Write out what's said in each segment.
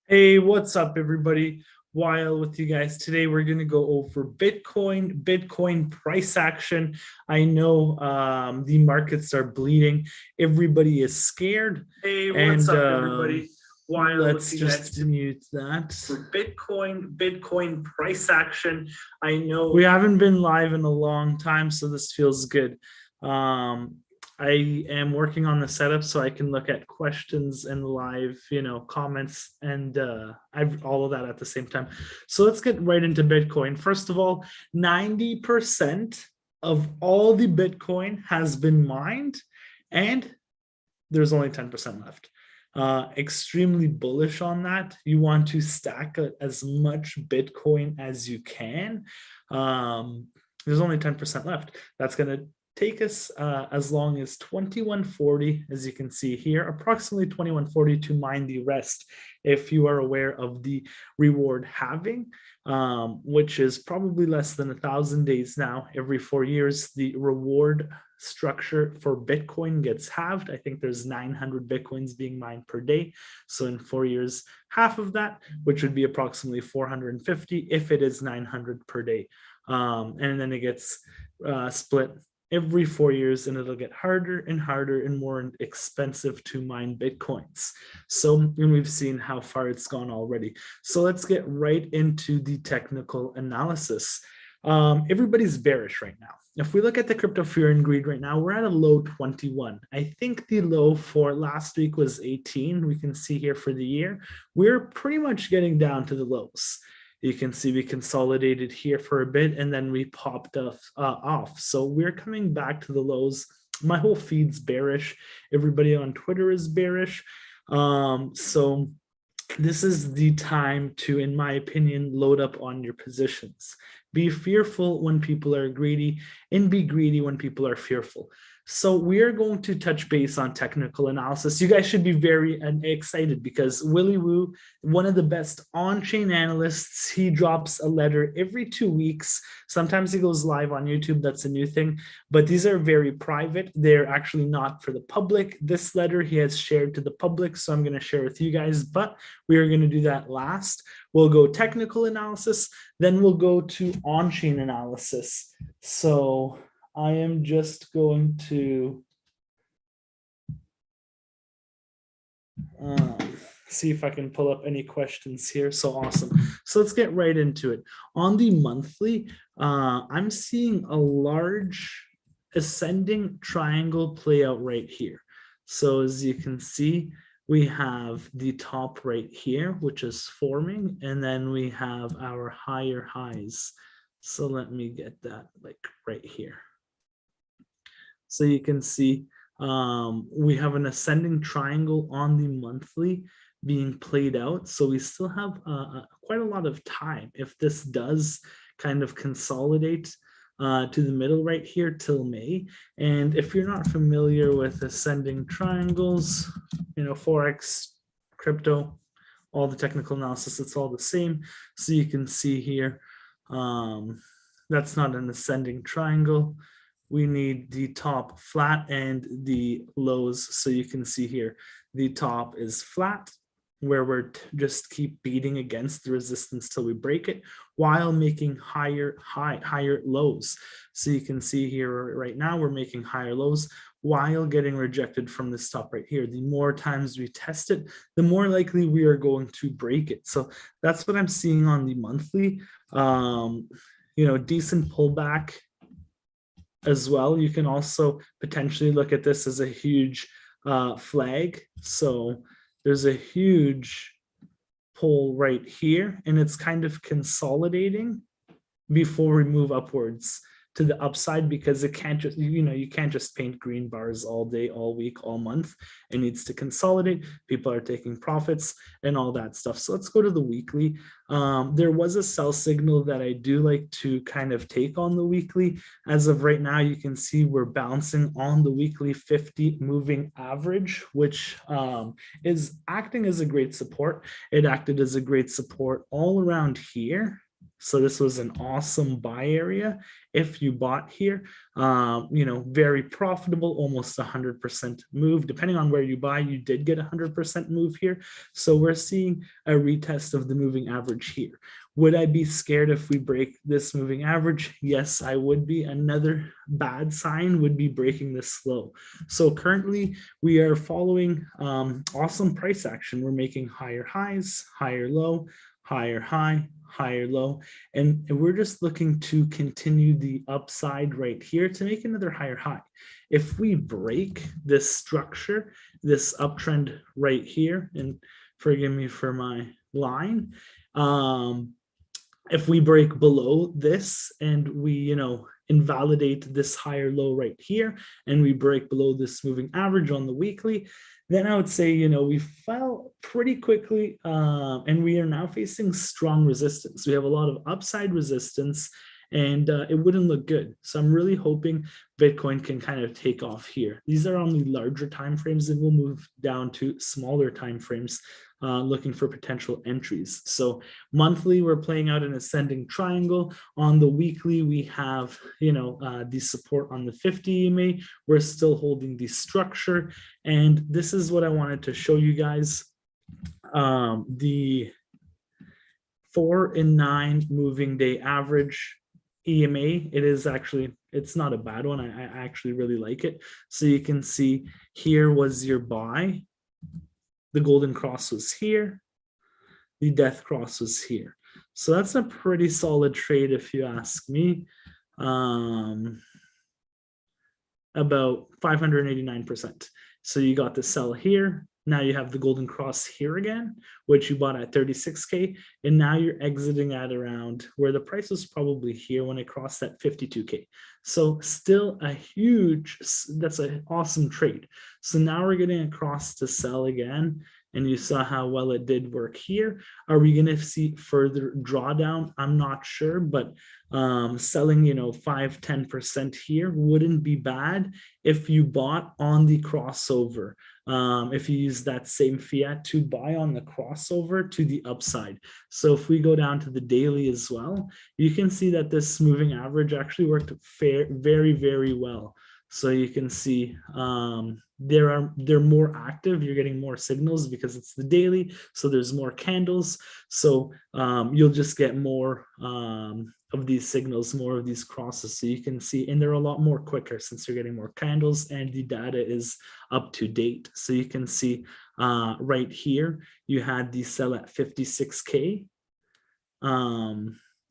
Hey, what's up, everybody? Weil with you guys. Today, we're going to go over Bitcoin price action. I know the markets are bleeding. Everybody is scared. Hey, And what's up, everybody? Weil let's with you guys just mute that. for Bitcoin price action. I know We haven't been live in a long time, so this feels good. I am working on the setup so I can look at questions and live, comments and I've all of that at the same time. So let's get right into Bitcoin. First of all, 90% of all the Bitcoin has been mined, and there's only 10% left. Extremely bullish on that. You want to stack as much Bitcoin as you can. There's only 10% left. That's going to take us as long as 2140, as you can see here, approximately 2140 to mine the rest. If you are aware of the reward halving, which is probably less than 1,000 days now, every 4 years, the reward structure for Bitcoin gets halved. I think there's 900 Bitcoins being mined per day. So in 4 years, half of that, which would be approximately 450 if it is 900 per day. And then it gets split every 4 years, and it'll get harder and harder and more expensive to mine Bitcoins. So, and we've seen how far it's gone already. So let's get right into the technical analysis. Everybody's bearish right now. If we look at the crypto fear and greed right now, we're at a low 21. I think the low for last week was 18. We can see here for the year, we're pretty much getting down to the lows. You can see we consolidated here for a bit and then we popped off. So we're coming back to the lows. My whole feed's bearish. Everybody on Twitter is bearish. So this is the time to, in my opinion, load up on your positions. Be fearful when people are greedy, and be greedy when people are fearful. So we are going to touch base on technical analysis. You guys should be very excited because Willy Woo, one of the best on-chain analysts, he drops a letter every 2 weeks. Sometimes he goes live on YouTube. That's a new thing, but these are very private. They're actually not for the public. This letter he has shared to the public, so I'm going to share with you guys, but we are going to do that last. We'll go technical analysis, then we'll go to on-chain analysis. So I am just going to see if I can pull up any questions here. So awesome. So let's get right into it. On the monthly, I'm seeing a large ascending triangle play out right here. So as you can see, we have the top right here, which is forming, and then we have our higher highs. So let me get that like right here. So you can see we have an ascending triangle on the monthly being played out. So we still have quite a lot of time if this does kind of consolidate to the middle right here till May. And if you're not familiar with ascending triangles, Forex, crypto, all the technical analysis, it's all the same. So you can see here, that's not an ascending triangle. We need the top flat and the lows. So you can see here, the top is flat, where we're just keep beating against the resistance till we break it while making higher lows. So you can see here right now, we're making higher lows while getting rejected from this top right here. The more times we test it, the more likely we are going to break it. So that's what I'm seeing on the monthly. Decent pullback as well. You can also potentially look at this as a huge flag. So there's a huge pull right here, and it's kind of consolidating before we move upwards to the upside, because it can't just, you can't just paint green bars all day, all week, all month. It needs to consolidate. People are taking profits and all that stuff. So let's go to the weekly. There was a sell signal that I do like to kind of take on the weekly. As of right now, you can see we're bouncing on the weekly 50 moving average, which is acting as a great support. It acted as a great support all around here. So this was an awesome buy area. If you bought here, very profitable, almost 100% move. Depending on where you buy, you did get 100% move here. So we're seeing a retest of the moving average here. Would I be scared if we break this moving average? Yes, I would be. Another bad sign would be breaking this low. So currently we are following awesome price action. We're making higher highs, higher low, higher high, higher low, and we're just looking to continue the upside right here to make another higher high. If we break this structure, this uptrend right here, and forgive me for my line, if we break below this and we, invalidate this higher low right here, and we break below this moving average on the weekly, then I would say, we fell pretty quickly, and we are now facing strong resistance. We have a lot of upside resistance, and it wouldn't look good. So I'm really hoping Bitcoin can kind of take off here. These are on the larger time frames, and we'll move down to smaller time frames, looking for potential entries. So monthly, we're playing out an ascending triangle. On the weekly, we have, the support on the 50 EMA. We're still holding the structure. And this is what I wanted to show you guys. The 4 and 9 moving day average EMA, it's not a bad one. I actually really like it. So you can see here was your buy. The golden cross was here. The death cross was here. So that's a pretty solid trade if you ask me. About 589%. So you got the sell here. Now you have the golden cross here again, which you bought at 36K. And now you're exiting at around where the price was probably here when it crossed at 52K. So still that's an awesome trade. So now we're getting across to sell again. And you saw how well it did work here. Are we going to see further drawdown? I'm not sure, but selling, 5-10% here wouldn't be bad if you bought on the crossover. If you use that same fiat to buy on the crossover to the upside. So if we go down to the daily as well, you can see that this moving average actually worked very, very well. So you can see they're more active. You're getting more signals because it's the daily. So there's more candles. So you'll just get more of these signals, more of these crosses. So you can see, and they're a lot more quicker since you're getting more candles and the data is up to date. So you can see right here, you had the sell at 56K.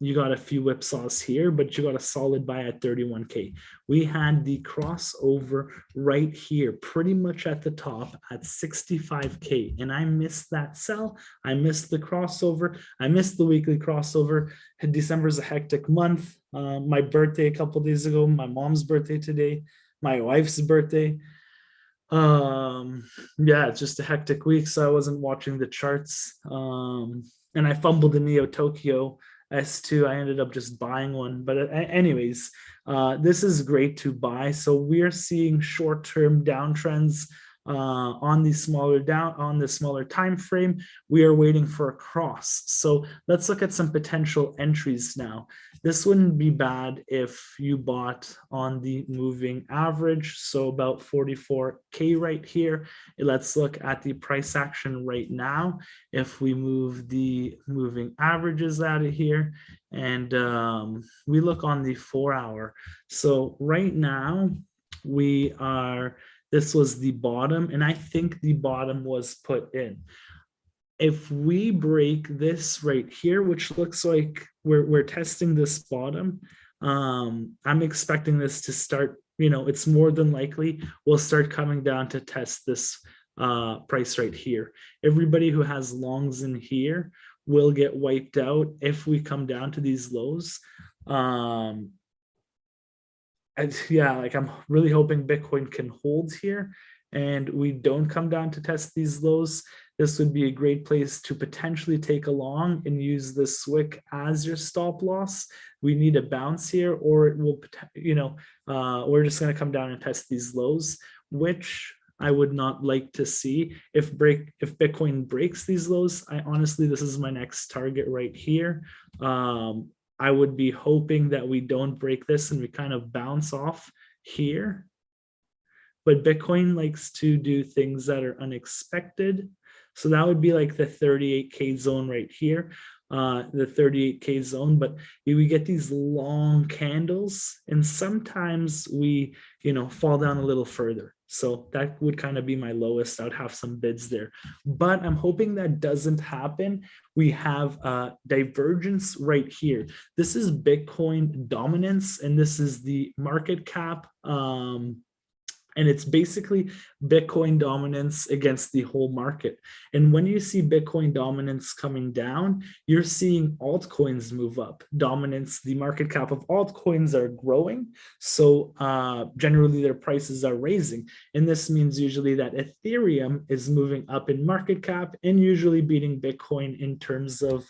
You got a few whipsaws here, but you got a solid buy at 31K. We had the crossover right here, pretty much at the top at 65K. And I missed that sell. I missed the crossover. I missed the weekly crossover. December is a hectic month. My birthday a couple of days ago, my mom's birthday today, my wife's birthday. It's just a hectic week. So I wasn't watching the charts. And I fumbled the Neo Tokyo S2. I ended up just buying one, but anyways, this is great to buy. So we're seeing short-term downtrends on the smaller time frame. We are waiting for a cross. So let's look at some potential entries now. This wouldn't be bad if you bought on the moving average, so about 44K right here. Let's look at the price action right now. If we move the moving averages out of here and we look on the 4-hour. So right now this was the bottom, and I think the bottom was put in. If we break this right here, which looks like we're testing this bottom, I'm expecting this to start, it's more than likely we'll start coming down to test this price right here. Everybody who has longs in here will get wiped out if we come down to these lows. I'm really hoping Bitcoin can hold here and we don't come down to test these lows. This would be a great place to potentially take a long and use this wick as your stop loss. We need a bounce here, or it will, we're just going to come down and test these lows, which I would not like to see. If Bitcoin breaks these lows, I honestly, this is my next target right here. I would be hoping that we don't break this and we kind of bounce off here. But Bitcoin likes to do things that are unexpected. So that would be like the 38K zone right here, the 38K zone. But we get these long candles, and sometimes we, fall down a little further. So that would kind of be my lowest. I would have some bids there, but I'm hoping that doesn't happen. We have divergence right here. This is Bitcoin dominance, and this is the market cap. And it's basically Bitcoin dominance against the whole market. And when you see Bitcoin dominance coming down, you're seeing altcoins move up. Dominance, the market cap of altcoins are growing. So generally their prices are raising. And this means usually that Ethereum is moving up in market cap and usually beating Bitcoin in terms of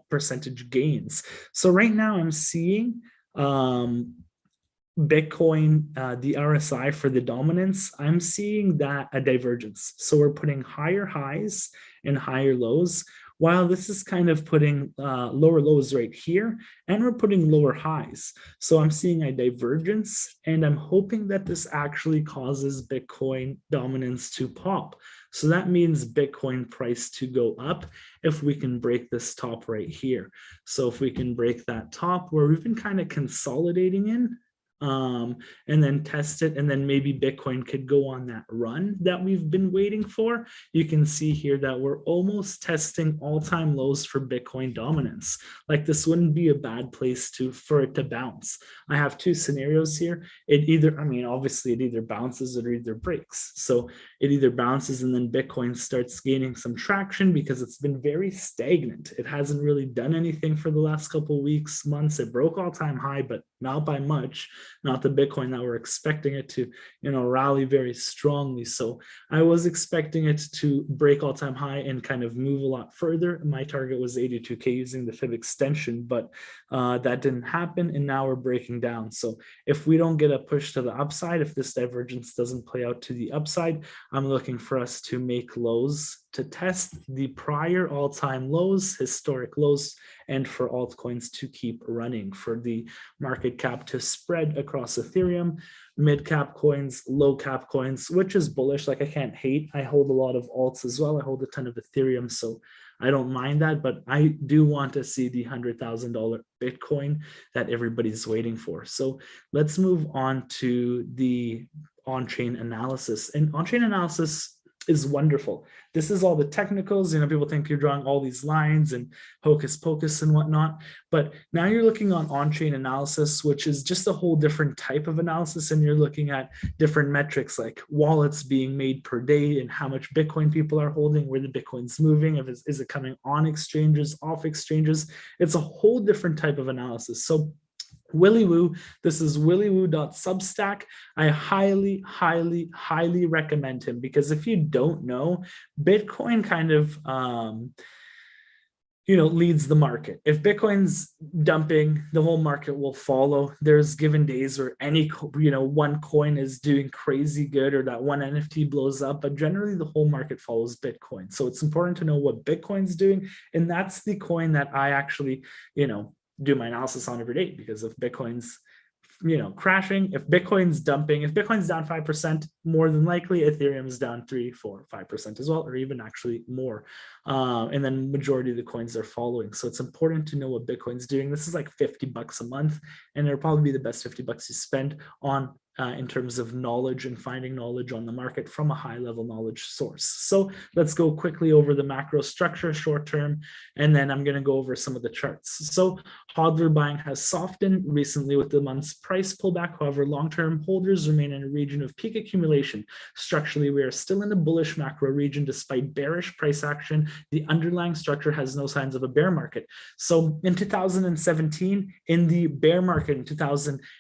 percentage gains. So right now I'm seeing Bitcoin, the RSI for the dominance, I'm seeing that a divergence. So we're putting higher highs and higher lows, while this is kind of putting lower lows right here, and we're putting lower highs. So I'm seeing a divergence, and I'm hoping that this actually causes Bitcoin dominance to pop. So that means Bitcoin price to go up if we can break this top right here. So if we can break that top where we've been kind of consolidating in, and then test it, and then maybe Bitcoin could go on that run that we've been waiting for. You can see here that we're almost testing all-time lows for Bitcoin dominance. Like, this wouldn't be a bad place for it to bounce. I have two scenarios here. Obviously it either bounces or either breaks. So it either bounces and then Bitcoin starts gaining some traction because it's been very stagnant. It hasn't really done anything for the last couple of weeks, months. It broke all-time high, but not by much. Not the Bitcoin that we're expecting it to, rally very strongly. So I was expecting it to break all-time high and kind of move a lot further. My target was 82K using the fib extension, but that didn't happen, and now we're breaking down. So if we don't get a push to the upside, if this divergence doesn't play out to the upside, I'm looking for us to make lows to test the prior all-time lows, historic lows, and for altcoins to keep running, for the market cap to spread across Ethereum, mid-cap coins, low-cap coins, which is bullish. Like, I can't hate. I hold a lot of alts as well. I hold a ton of Ethereum, so I don't mind that, but I do want to see the $100,000 Bitcoin that everybody's waiting for. So let's move on to the on-chain analysis. And on-chain analysis is wonderful. This is all the technicals. People think you're drawing all these lines and hocus pocus and whatnot, but now you're looking on-chain analysis, which is just a whole different type of analysis. And you're looking at different metrics like wallets being made per day and how much Bitcoin people are holding, where the Bitcoin's moving, is it coming on exchanges, off exchanges. It's a whole different type of analysis. So Willy Woo, this is willywoo.substack. I highly, highly, highly recommend him, because if you don't know, Bitcoin kind of, leads the market. If Bitcoin's dumping, the whole market will follow. There's given days where one coin is doing crazy good, or that one NFT blows up, but generally the whole market follows Bitcoin. So it's important to know what Bitcoin's doing. And that's the coin that I actually, do my analysis on every day, because if Bitcoin's crashing, if Bitcoin's dumping, if Bitcoin's down 5%, more than likely Ethereum is down 3, 4, 5% as well, or even actually more. And then majority of the coins are following. So it's important to know what Bitcoin's doing. This is like $50 a month, and it'll probably be the best $50 you spend on in terms of knowledge and finding knowledge on the market from a high-level knowledge source. So let's go quickly over the macro structure short term, and then I'm going to go over some of the charts. So hodler buying has softened recently with the month's price pullback. However, long-term holders remain in a region of peak accumulation. Structurally, we are still in a bullish macro region despite bearish price action. The underlying structure has no signs of a bear market. So in 2017, in the bear market in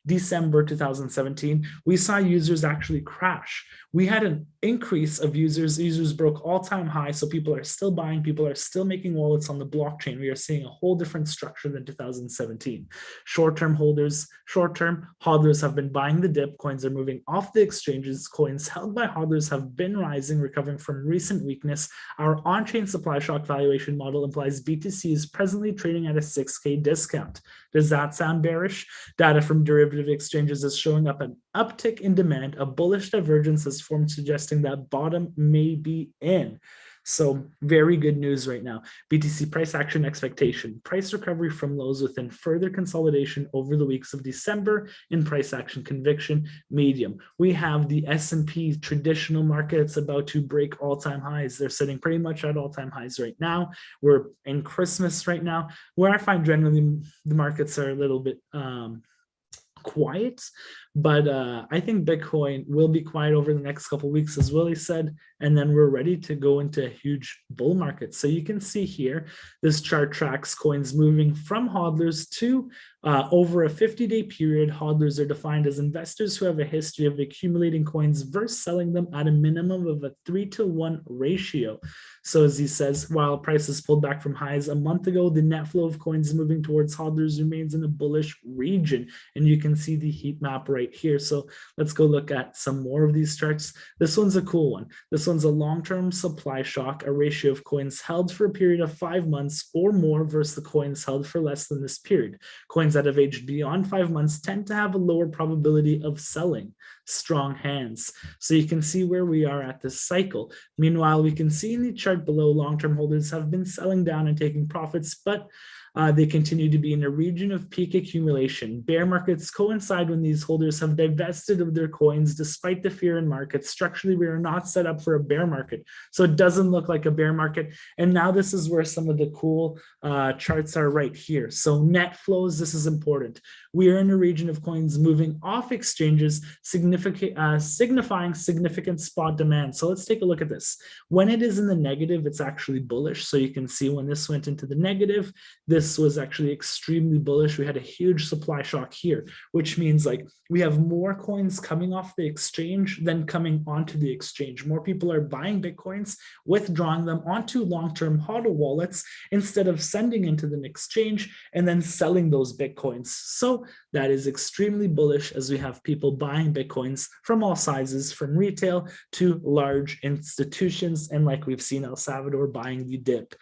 December 2017, we saw users actually crash. We had an increase of users. Users broke all-time high, so people are still buying. People are still making wallets on the blockchain. We are seeing a whole different structure than 2017. Short-term hodlers have been buying the dip. Coins are moving off the exchanges. Coins held by hodlers have been rising, recovering from recent weakness. Our on-chain supply shock valuation model implies BTC is presently trading at a 6K discount. Does that sound bearish? Data from derivative exchanges is showing up an uptick in demand. A bullish divergence has formed, suggesting that bottom may be in. So very good news right now. BTC price action expectation. Price recovery from lows within further consolidation over the weeks of December in price action conviction medium. We have the S&P traditional markets about to break all-time highs. They're sitting pretty much at all-time highs right now. We're in Christmas right now, where I find generally the markets are a little bit quiet, but I think Bitcoin will be quiet over the next couple of weeks, as Willie said, and then we're ready to go into a huge bull market. So you can see here, this chart tracks coins moving from hodlers to over a 50-day period. Hodlers are defined as investors who have a history of accumulating coins versus selling them at a minimum of a 3-to-1 ratio. So as he says, while prices pulled back from highs a month ago, the net flow of coins moving towards hodlers remains in a bullish region. And you can see the heat map right here. So let's go look at some more of these charts. This one's a cool one. This one's a long-term supply shock, a ratio of coins held for a period of 5 months or more versus the coins held for less than this period. Coins that have aged beyond 5 months tend to have a lower probability of selling. Strong hands. So you can see where we are at this cycle. Meanwhile, we can see in the chart below, long-term holders have been selling down and taking profits, but they continue to be in a region of peak accumulation. Bear markets coincide when these holders have divested of their coins despite the fear in markets. Structurally, we are not set up for a bear market. So it doesn't look like a bear market. And now this is where some of the cool charts are right here. So net flows, this is important. We are in a region of coins moving off exchanges, signifying significant spot demand. So let's take a look at this. When it is in the negative, it's actually bullish. So you can see when this went into the negative, this was actually extremely bullish. We had a huge supply shock here, which means like we have more coins coming off the exchange than coming onto the exchange. More people are buying Bitcoins, withdrawing them onto long-term hodl wallets instead of sending into the exchange and then selling those Bitcoins. So that is extremely bullish as we have people buying Bitcoins from all sizes, from retail to large institutions. And like we've seen El Salvador buying the dip.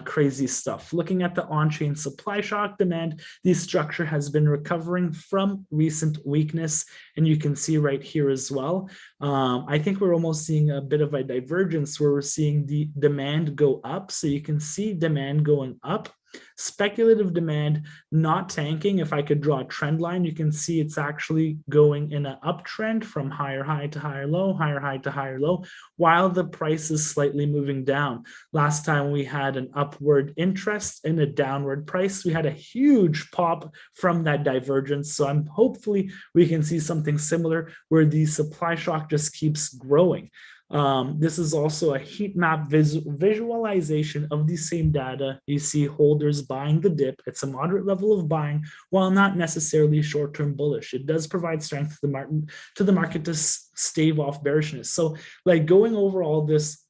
Crazy stuff. Looking at the on-chain supply shock demand, the structure has been recovering from recent weakness, and you can see right here as well. I think we're almost seeing a bit of a divergence where we're seeing the demand go up. So you can see demand going up. Speculative demand not tanking. If I could draw a trend line, you can see it's actually going in an uptrend from higher high to higher low, higher high to higher low, while the price is slightly moving down. Last time we had an upward interest and a downward price, we had a huge pop from that divergence. So I'm hopefully we can see something similar where the supply shock just keeps growing. This is also a heat map visualization of the same data. You see holders buying the dip. It's a moderate level of buying, while not necessarily short-term bullish. It does provide strength to the market to stave off bearishness. So like going over all this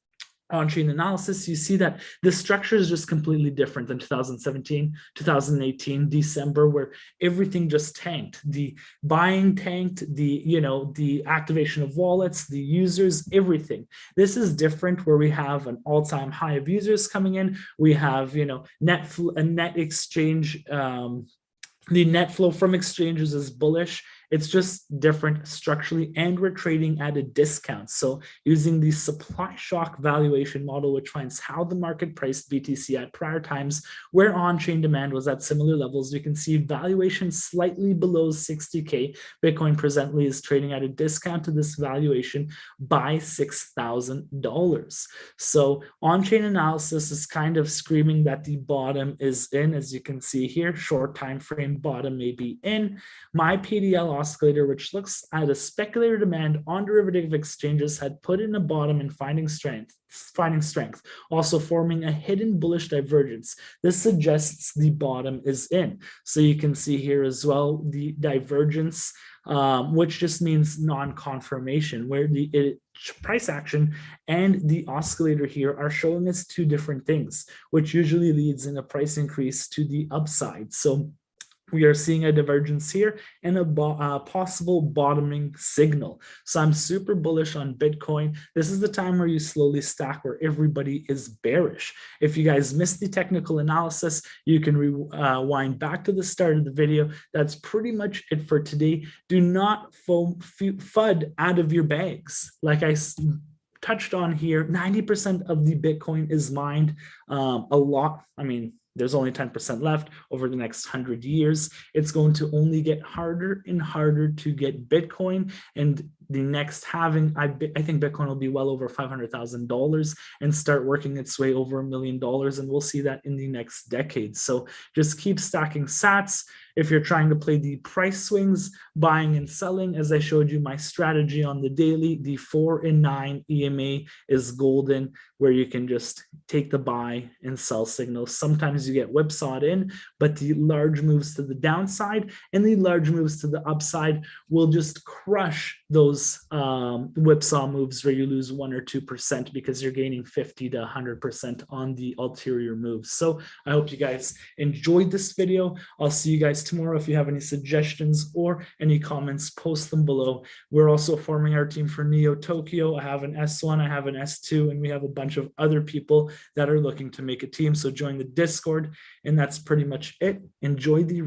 on-chain analysis, you see that the structure is just completely different than 2017, 2018, December, where everything just tanked. The buying tanked, the activation of wallets, the users, everything. This is different where we have an all-time high of users coming in. We have, net exchange, the net flow from exchanges is bullish. It's just different structurally, and we're trading at a discount. So using the supply shock valuation model, which finds how the market priced BTC at prior times where on-chain demand was at similar levels, we can see valuation slightly below 60K. Bitcoin presently is trading at a discount to this valuation by $6,000. So on-chain analysis is kind of screaming that the bottom is in. As you can see here, short time frame bottom may be in. My PDL oscillator, which looks at a speculator demand on derivative exchanges, had put in a bottom and finding strength, also forming a hidden bullish divergence. This suggests the bottom is in. So you can see here as well the divergence which just means non-confirmation, where the price action and the oscillator here are showing us two different things, which usually leads in a price increase to the upside. So we are seeing a divergence here and a possible bottoming signal. So I'm super bullish on Bitcoin. This is the time where you slowly stack, where everybody is bearish. If you guys missed the technical analysis, you can rewind back to the start of the video. That's pretty much it for today. Do not FUD out of your bags. Like I touched on here, 90% of the Bitcoin is mined. There's only 10% left over the next 100 years. It's going to only get harder and harder to get Bitcoin. And the next halving, I think Bitcoin will be well over $500,000 and start working its way over $1 million. And we'll see that in the next decade. So just keep stacking sats. If you're trying to play the price swings, buying and selling, as I showed you my strategy on the daily, the 4 and 9 EMA is golden, where you can just take the buy and sell signals. Sometimes you get whipsawed in, but the large moves to the downside and the large moves to the upside will just crush those whipsaw moves where you lose 1 or 2% because you're gaining 50 to 100% on the ulterior moves. So I hope you guys enjoyed this video. I'll see you guys tomorrow. If you have any suggestions or any comments, post them below. We're also forming our team for Neo Tokyo. I have an S1, I have an S2, and we have a bunch of other people that are looking to make a team. So join the Discord, and that's pretty much it. Enjoy the rest